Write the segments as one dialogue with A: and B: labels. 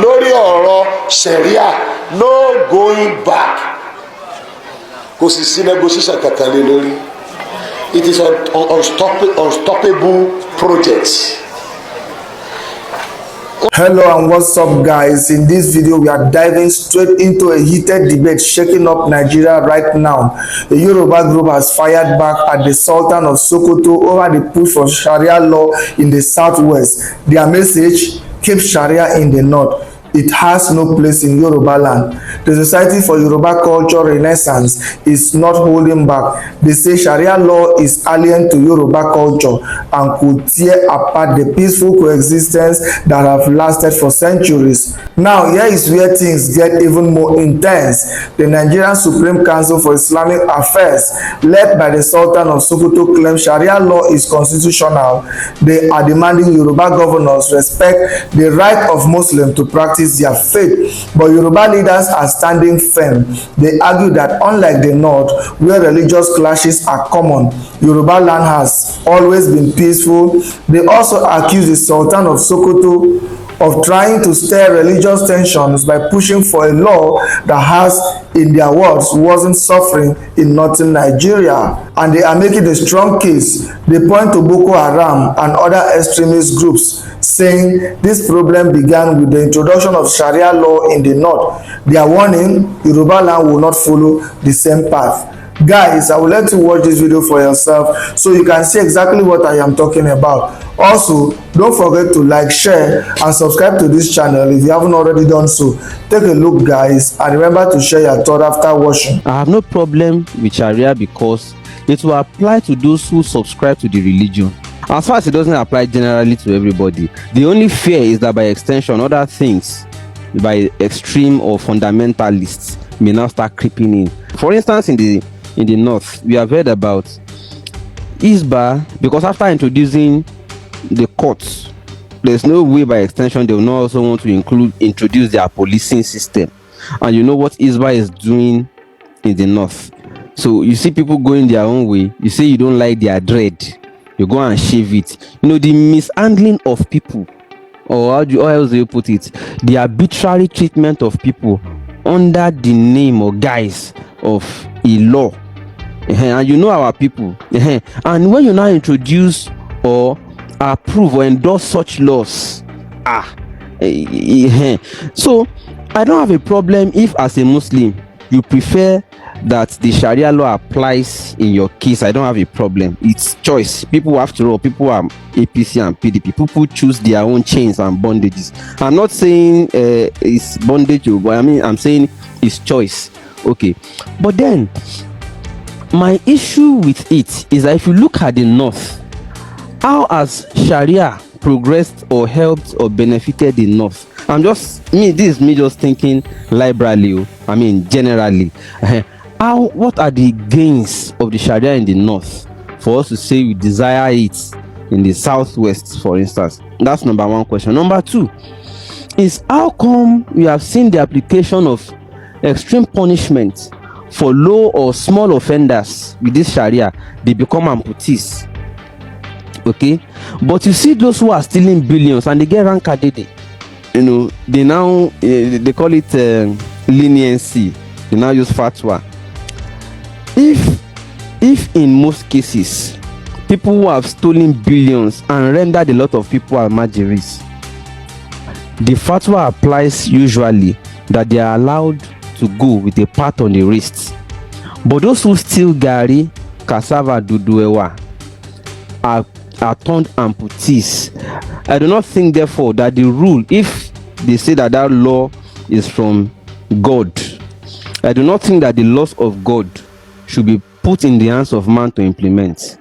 A: lórí ọ̀rọ̀ Sharia, no going back. Kò sì sí negotiation kankan lé lórí. It is an unstoppable project.
B: Hello and what's up guys. In this video we are diving straight into a heated debate shaking up Nigeria right now. The Yoruba group has fired back at the Sultan of Sokoto over the push for Sharia law in the southwest. Their message: keep Sharia in the north. It has no place in Yorubaland. The Society for Yoruba Culture Renaissance is not holding back. They say Sharia law is alien to Yoruba culture and could tear apart the peaceful coexistence that have lasted for centuries. Now, here is where things get even more intense. The Nigerian Supreme Council for Islamic Affairs, led by the Sultan of Sokoto, claims Sharia law is constitutional. They are demanding Yoruba governors respect the right of Muslims to practice their faith, but Yoruba leaders are standing firm. They argue that unlike the north, where religious clashes are common, Yorubaland has always been peaceful. They also accuse the Sultan of Sokoto of trying to stir religious tensions by pushing for a law that has, in their words, worsened suffering in northern Nigeria. And they are making a strong case. They point to Boko Haram and other extremist groups, saying this problem began with the introduction of Sharia law in the north. They are warning Yorubaland will not follow the same path. Guys, I will let you watch this video for yourself so you can see exactly what I am talking about. Also, don't forget to like, share and subscribe to this channel if you haven't already done so. Take a look guys, and remember to share your thought after watching.
C: I have no problem with Sharia because it will apply to those who subscribe to the religion. As far as it doesn't apply generally to everybody, the only fear is that by extension other things by extreme or fundamentalists may now start creeping in. For instance, in the north, we have heard about Isba, because after introducing the courts, there's no way by extension they will not also want to introduce their policing system. And you know what Isba is doing in the north. So you see people going their own way. You say you don't like their dread, you go and shave it. You know, the mishandling of people, or how else do you put it, the arbitrary treatment of people under the name or guise of a law. And you know our people. And when you now introduce or approve or endorse such laws, so I don't have a problem if as a Muslim you prefer that the Sharia law applies in your case. I don't have a problem. It's choice. People, after all, people are APC and PDP. People choose their own chains and bondages. I'm not saying it's bondage, but I mean I'm saying it's choice. Okay, but then my issue with it is that if you look at the north, how has Sharia progressed or helped or benefited the north? This is me just thinking liberally, I mean generally. What are the gains of the Sharia in the north for us to say we desire it in the southwest, for instance? That's number one question. Number two is, how come we have seen the application of extreme punishment for low or small offenders with this Sharia? They become amputees. Okay, but you see those who are stealing billions and they get ranked, you know, they now they call it leniency. They now use fatwa. If in most cases people who have stolen billions and rendered a lot of people are martyrs, the fatwa applies usually that they are allowed to go with a pat on the wrist. But those who steal gari, cassava, duduewa are turned amputees. I do not think therefore that the rule, if they say that that law is from God, I do not think that the laws of God should be put in the hands of man to implement,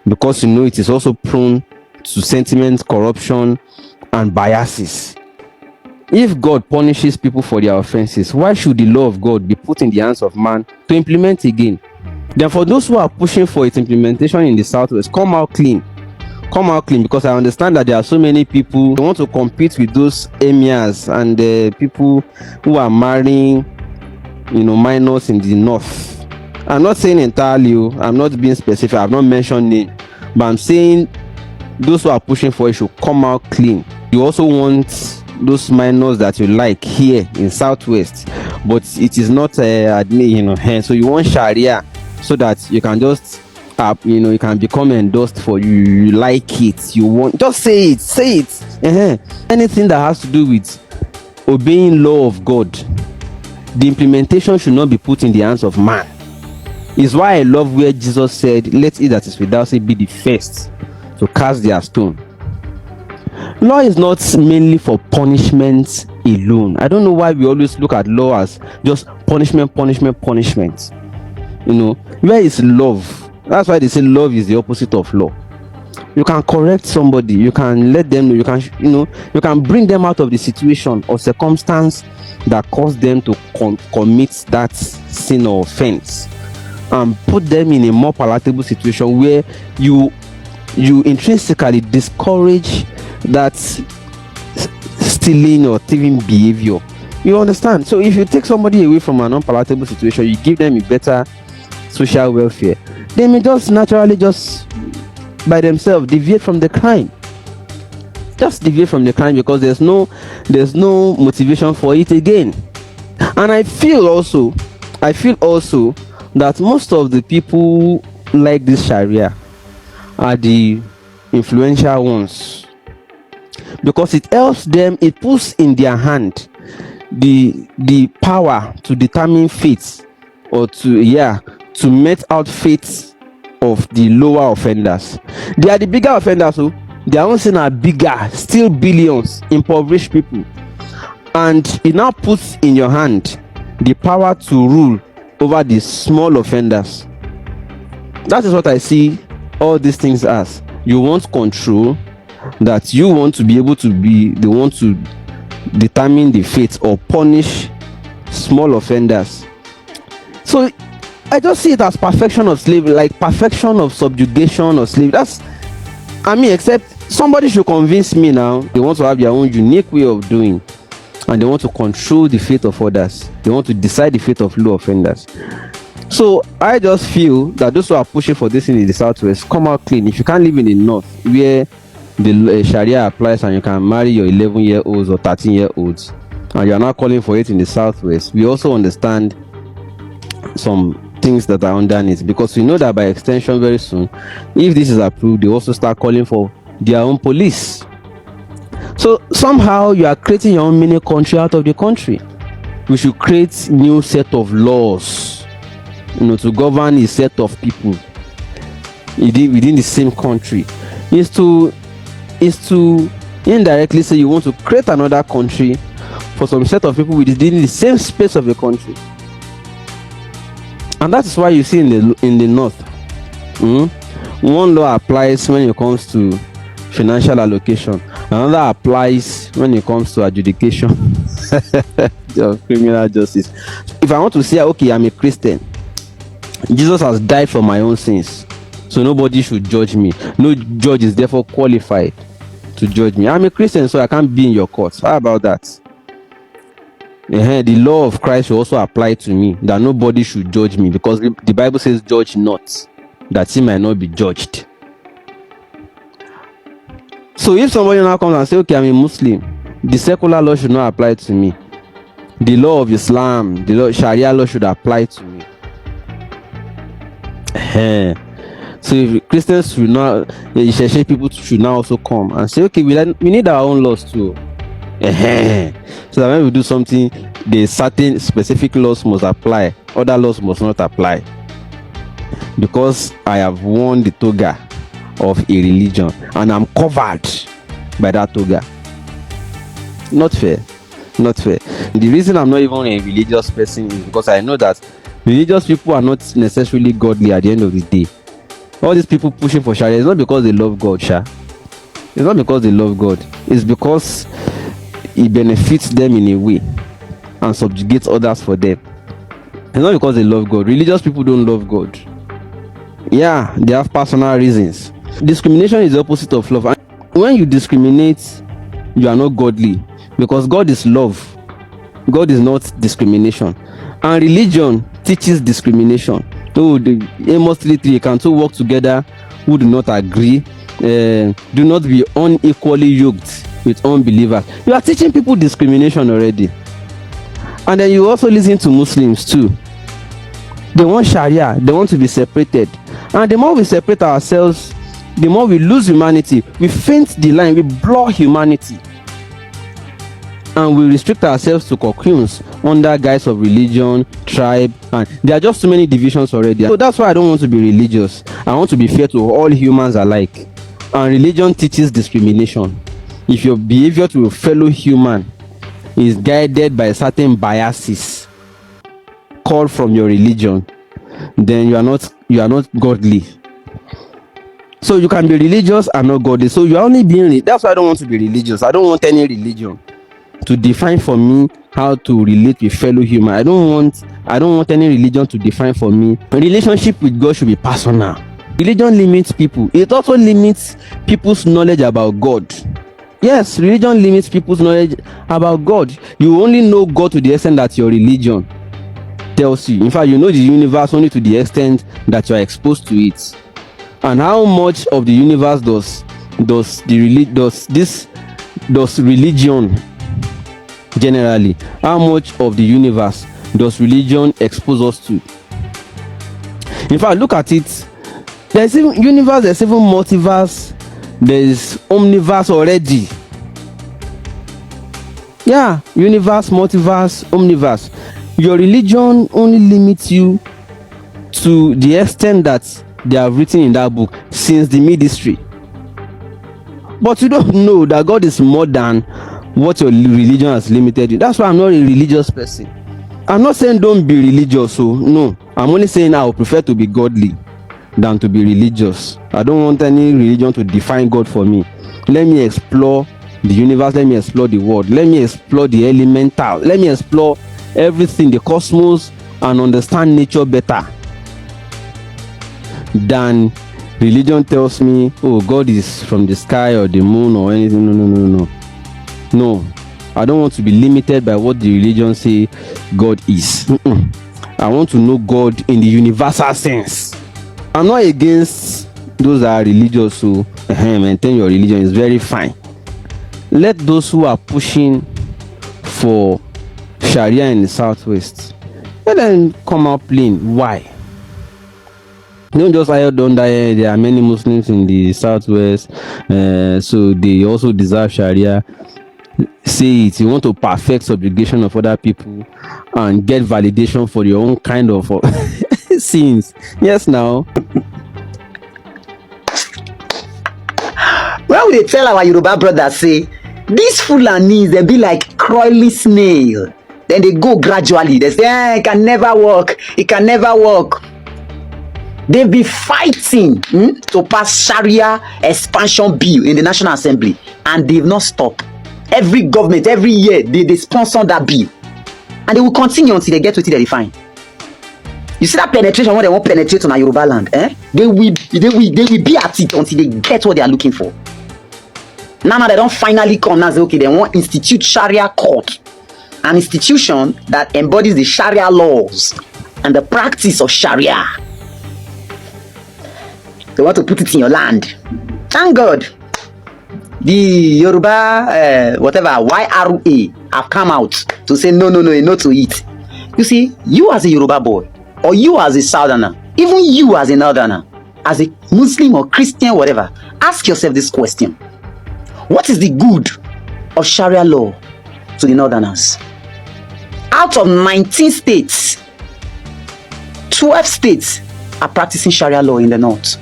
C: because you know it is also prone to sentiment, corruption and biases. If God punishes people for their offenses, why should the law of God be put in the hands of man to implement again? Then for those who are pushing for its implementation in the southwest, come out clean, because I understand that there are so many people who want to compete with those emirs and people who are marrying, you know, minors in the north. I'm not saying entirely, I'm not being specific, I've not mentioned name, but I'm saying those who are pushing for it should come out clean. You also want those minors that you like here in Southwest, but it is not so you want Sharia so that you can just you can become endorsed for you like it, you want, just say it. Anything that has to do with obeying law of God, the implementation should not be put in the hands of man. Is why I love where Jesus said, let he that is without sin be the first to cast their stone. Law is not mainly for punishment alone. I don't know why we always look at law as just punishment. Where is love? That's why they say love is the opposite of law. You can correct somebody, you can let them know, you can bring them out of the situation or circumstance that caused them to commit that sin or offense, and put them in a more palatable situation where you intrinsically discourage that stealing or thieving behavior. You understand? So if you take somebody away from an unpalatable situation, you give them a better social welfare, they may just naturally by themselves deviate from the crime. Just deviate from the crime because there's no motivation for it again. And I feel also that most of the people like this Sharia are the influential ones, because it helps them, it puts in their hand the power to determine fate, or to met out fate of the lower offenders. They are the bigger offenders, so their own sin are bigger, still billions, impoverished people, and it now puts in your hand the power to rule over the small offenders. That is what I see all these things as. You want control, that you want to be able to be the one to determine the fate or punish small offenders. So I just see it as perfection of slavery, like perfection of subjugation of slavery. Except somebody should convince me now they want to have their own unique way of doing, and they want to control the fate of others. They want to decide the fate of low offenders. So I just feel that those who are pushing for this in the Southwest, come out clean. If you can't live in the North, where the Sharia applies and you can marry your 11-year-olds or 13-year-olds, and you are not calling for it in the Southwest, we also understand some things that are underneath, because we know that by extension very soon, if this is approved, they also start calling for their own police. So somehow you are creating your own mini country out of the country. We should create new set of laws, to govern a set of people within the same country. Is to indirectly say you want to create another country for some set of people within the same space of a country. And that is why you see in the North, one law applies when it comes to financial allocation, another applies when it comes to adjudication of criminal justice. If I want to say, okay, I'm a Christian, Jesus has died for my own sins, so nobody should judge me. No judge is therefore qualified to judge me. I'm a Christian, so I can't be in your court. How about that? The law of Christ will also apply to me, that nobody should judge me, because the Bible says, judge not, that he might not be judged. So if somebody now comes and says, okay, I'm a Muslim, the secular law should not apply to me. The law of Islam, the Sharia law should apply to me. So if Christians should not, people should now also come and say, okay, we need our own laws too. So that when we do something, the certain specific laws must apply, other laws must not apply, because I have worn the toga of a religion and I'm covered by that toga. Not fair. The reason I'm not even a religious person is because I know that religious people are not necessarily godly at the end of the day. All these people pushing for Sharia is not because they love God, It's not because they love God. It's because it benefits them in a way and subjugates others for them. It's not because they love God. Religious people don't love God. Yeah, they have personal reasons. Discrimination is the opposite of love. And when you discriminate, you are not godly, because God is love. God is not discrimination. And religion teaches discrimination. So Amos 3:3, can two work together who do not agree? Do not be unequally yoked with unbelievers. You are teaching people discrimination already. And then you also listen to Muslims too. They want Sharia, they want to be separated. And the more we separate ourselves, the more we lose humanity. We faint the line, we blur humanity. And we restrict ourselves to cocoons under guise of religion, tribe, and there are just too many divisions already. So that's why I don't want to be religious. I want to be fair to all humans alike. And religion teaches discrimination. If your behavior to a fellow human is guided by certain biases called from your religion, then you are not godly. So you can be religious and not godly. So you are only being. That's why I don't want to be religious. I don't want any religion to define for me how to relate with fellow human. I don't want any religion to define for me. A relationship with God should be personal. Religion limits people. It also limits people's knowledge about God. Yes, religion limits people's knowledge about God. You only know God to the extent that your religion tells you. In fact, you know the universe only to the extent that you are exposed to it. And how much of the universe does religion generally? How much of the universe does religion expose us to? In fact, look at it. There's even universe, there's even multiverse, there's omniverse already. Yeah, universe, multiverse, omniverse. Your religion only limits you to the extent that they have written in that book since the mid-history. But you don't know that God is more than what your religion has limited you. That's why I'm not a religious person. I'm not saying don't be religious, so no. I'm only saying I would prefer to be godly than to be religious. I don't want any religion to define God for me. Let me explore the universe, let me explore the world, let me explore the elemental, let me explore everything, the cosmos, and understand nature better than religion tells me, oh, God is from the sky or the moon or anything. No, I don't want to be limited by what the religion say God is. I want to know God in the universal sense. I'm not against those that are religious, so maintain your religion is very fine. Let those who are pushing for Sharia in the southwest, let them come out plain. Why? Don't just hide under there are many Muslims in the southwest, so they also deserve Sharia. Say it. You want to perfect subjugation of other people and get validation for your own kind of sins. Yes, now.
D: When we tell our Yoruba brothers, say, these Fulanis, they be like crawling snail. Then they go gradually. They say, it can never work. It can never work. They be fighting to pass Sharia expansion bill in the National Assembly. And they've not stopped. Every government, every year, they sponsor that bill. And they will continue until they get to it they find. You see that penetration when they won't penetrate on a Yorubaland, they will be at it until they get what they are looking for. Now they don't finally come and say, okay, they want institute Sharia court, an institution that embodies the Sharia laws and the practice of Sharia. They want to put it in your land. Thank God, the Yoruba YRA have come out to say no to it. You see, you as a Yoruba boy, or you as a Southerner, even you as a Northerner, as a Muslim or Christian, whatever, ask yourself this question. What is the good of Sharia law to the Northerners? Out of 19 states, 12 states are practicing Sharia law in the North.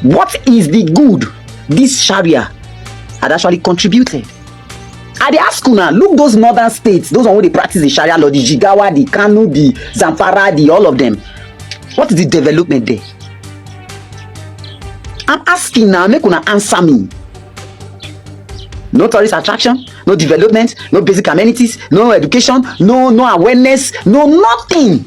D: What is the good this Sharia had actually contributed? I dey ask you now, look those northern states, those where they practice the Sharia law, the Jigawa, the Kano, the Zamfara, the all of them. What is the development there? I'm asking now, make una answer me. No tourist attraction, no development, no basic amenities, no education, no awareness, no nothing.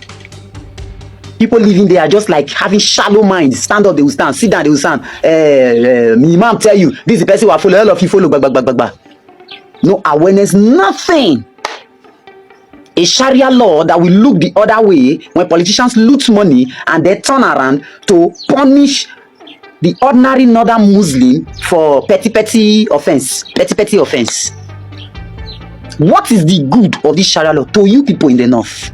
D: People living there are just like having shallow minds. Stand up, they will stand. Sit down, they will stand. Imam tell you, this is the person who will follow. All of you follow. No awareness, nothing. A Sharia law that will look the other way when politicians loot money and they turn around to punish the ordinary northern Muslim for petty offense. What is the good of this Sharia law to you people in the north?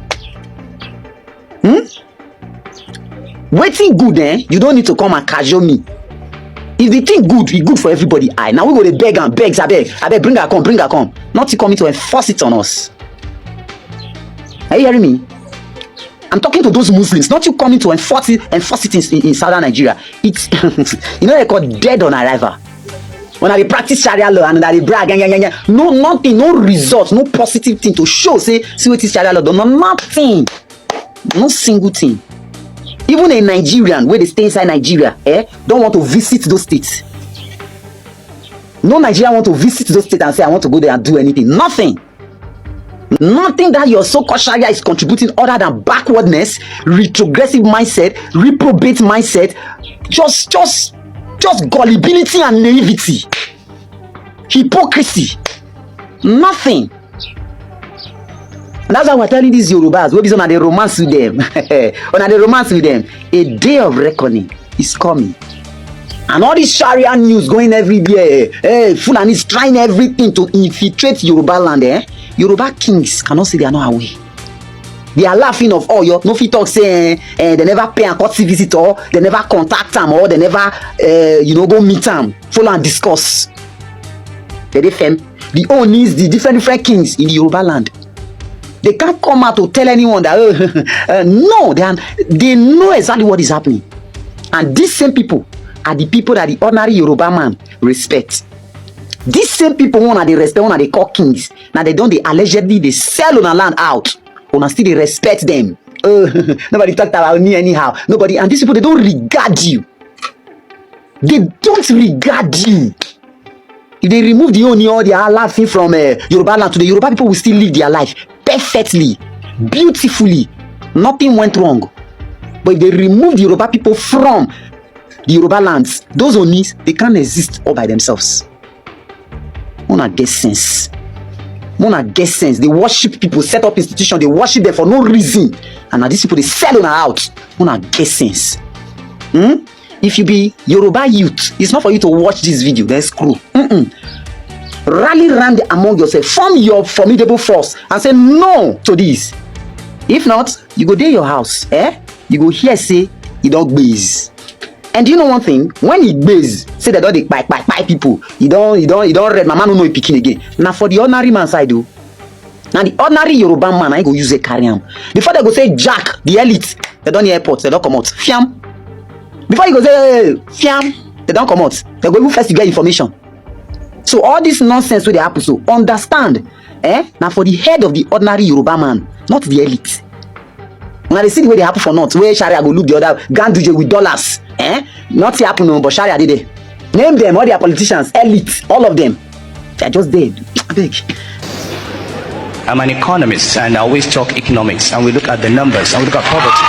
D: Waiting good, you don't need to come and casual me. If the thing good, it's good for everybody. Now we go to beg and beg, I beg, bring her come. Not you coming to enforce it on us. Are you hearing me? I'm talking to those Muslims, not you coming to enforce it in southern Nigeria. It's they call dead on arrival. When I practice Sharia law and I brag, no nothing, no results, no positive thing to show. See what is Sharia law? No nothing, no single thing. Even a Nigerian where they stay inside Nigeria, don't want to visit those states. No Nigerian want to visit those states and say I want to go there and do anything. Nothing that your so-called Sharia is contributing other than backwardness, retrogressive mindset, reprobate mindset, just gullibility and naivety, hypocrisy, nothing. And that's why we're telling these Yorubas, we're on the romance with them. A day of reckoning is coming. And all this Sharia news going everywhere. Fulani is trying everything to infiltrate Yorubaland. Yoruba kings cannot say they are not away. They are laughing of all your no fit talk say they never pay a courtesy visit, or they never contact them, or they never go meet them, follow and discuss. The own is the different kings in the Yorubaland. They can't come out to tell anyone that no, they know exactly what is happening. And these same people are the people that the ordinary Yoruba man respects. These same people one they respect, one they call kings. Now they allegedly they sell on a land out. Una still they respect them. Nobody talked about me anyhow. Nobody, and these people they don't regard you. They don't regard you. If they remove the only or they are laughing from Yorubaland to the Yoruba people will still live their life perfectly, beautifully. Nothing went wrong. But if they remove the Yoruba people from the Yoruba lands, those Onis, they can't exist all by themselves. Wanna get sense. They worship people, set up institutions, they worship them for no reason. And now these people they sell on out. Wanna get sense. If you be Yoruba youth, it's not for you to watch this video, then screw. Rally round among yourself, form your formidable force and say no to this. If not, you go there your house, you go here say you don't base. And you know one thing, when he base, say that they buy people, you don't read my man no know picking again. Now for the ordinary man side do. Now the ordinary Yoruba man I go use a carry him. Before they go say Jack, the elite, they don't near airport, they don't come out. Fiam. Before you go say fiam, they don't come out. They go even first to get information. So all this nonsense with the happen, so understand. Now for the head of the ordinary Yoruba man, not the elite. Now they see the way they happen for not, where Sharia go look the other Ganduje with dollars. Not happen no, but Sharia did it. Name them, all their politicians, elite, all of them. They're just dead. Big.
E: I'm an economist and I always talk economics, and we look at the numbers and we look at poverty.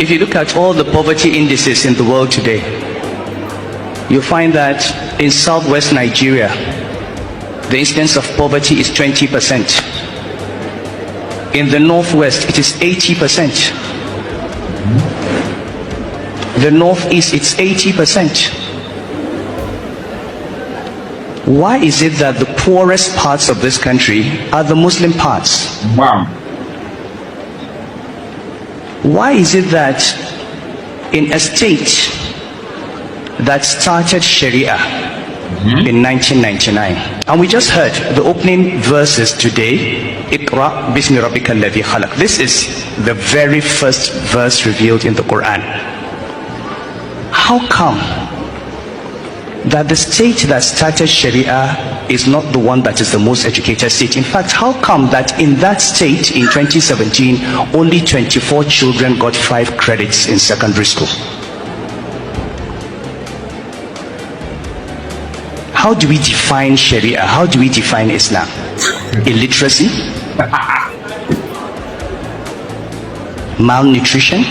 E: If you look at all the poverty indices in the world today, you find that in southwest Nigeria, the incidence of poverty is 20%. In the northwest, it is 80%. The northeast, it's 80%. Why is it that the poorest parts of this country are the Muslim parts?
F: Wow.
E: Why is it that in a state that started Sharia in 1999, and we just heard the opening verses today, Iqra bismi rabbika alladhi khalaq. This is the very first verse revealed in the Quran. How come that the state that started Sharia is not the one that is the most educated state? In fact, how come that in that state in 2017 only 24 children got 5 credits in secondary school? How do we define Sharia? How do we define Islam? Illiteracy? Malnutrition?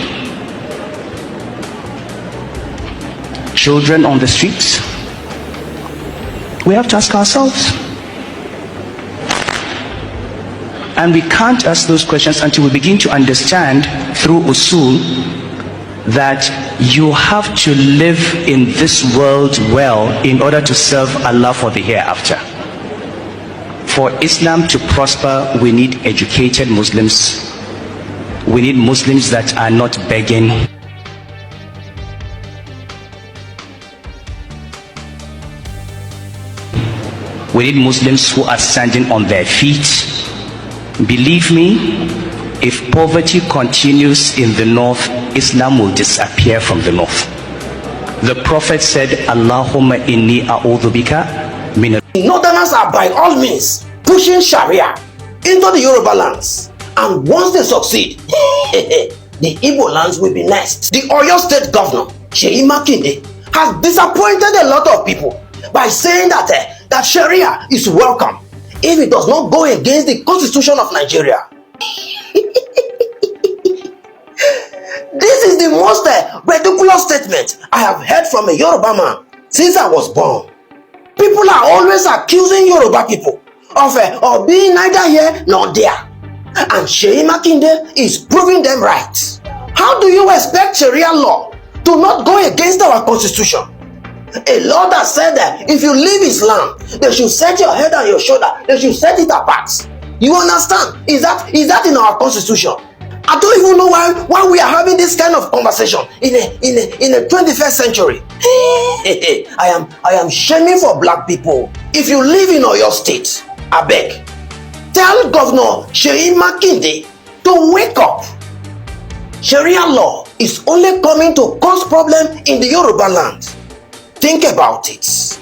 E: Children on the streets? We have to ask ourselves. And we can't ask those questions until we begin to understand through usul that you have to live in this world well in order to serve Allah for the hereafter. For Islam to prosper, we need educated Muslims. We need Muslims that are not begging. We need Muslims who are standing on their feet. Believe me, if poverty continues in the north, Islam will disappear from the north. The Prophet said, Allahumma inni a'udhu bika min.
F: Northerners are by all means pushing Sharia into the Yoruba lands, and once they succeed, the Igbo lands will be next. The Oyo State Governor, Seyi Makinde, has disappointed a lot of people by saying that Sharia is welcome if it does not go against the Constitution of Nigeria. This is the most ridiculous statement I have heard from a Yoruba man since I was born. People are always accusing Yoruba people of being neither here nor there, and Seyi Makinde is proving them right. How do you expect Sharia law to not go against our constitution? A law that said that if you leave Islam, they should set your head on your shoulder, they should set it apart. You understand? Is that in our constitution? I don't even know why we are having this kind of conversation in a 21st century. I am shaming for black people. If you live in Oyo State, I beg, tell Governor Seyi Makinde to wake up. Sharia law is only coming to cause problem in the Yoruba land. Think about it.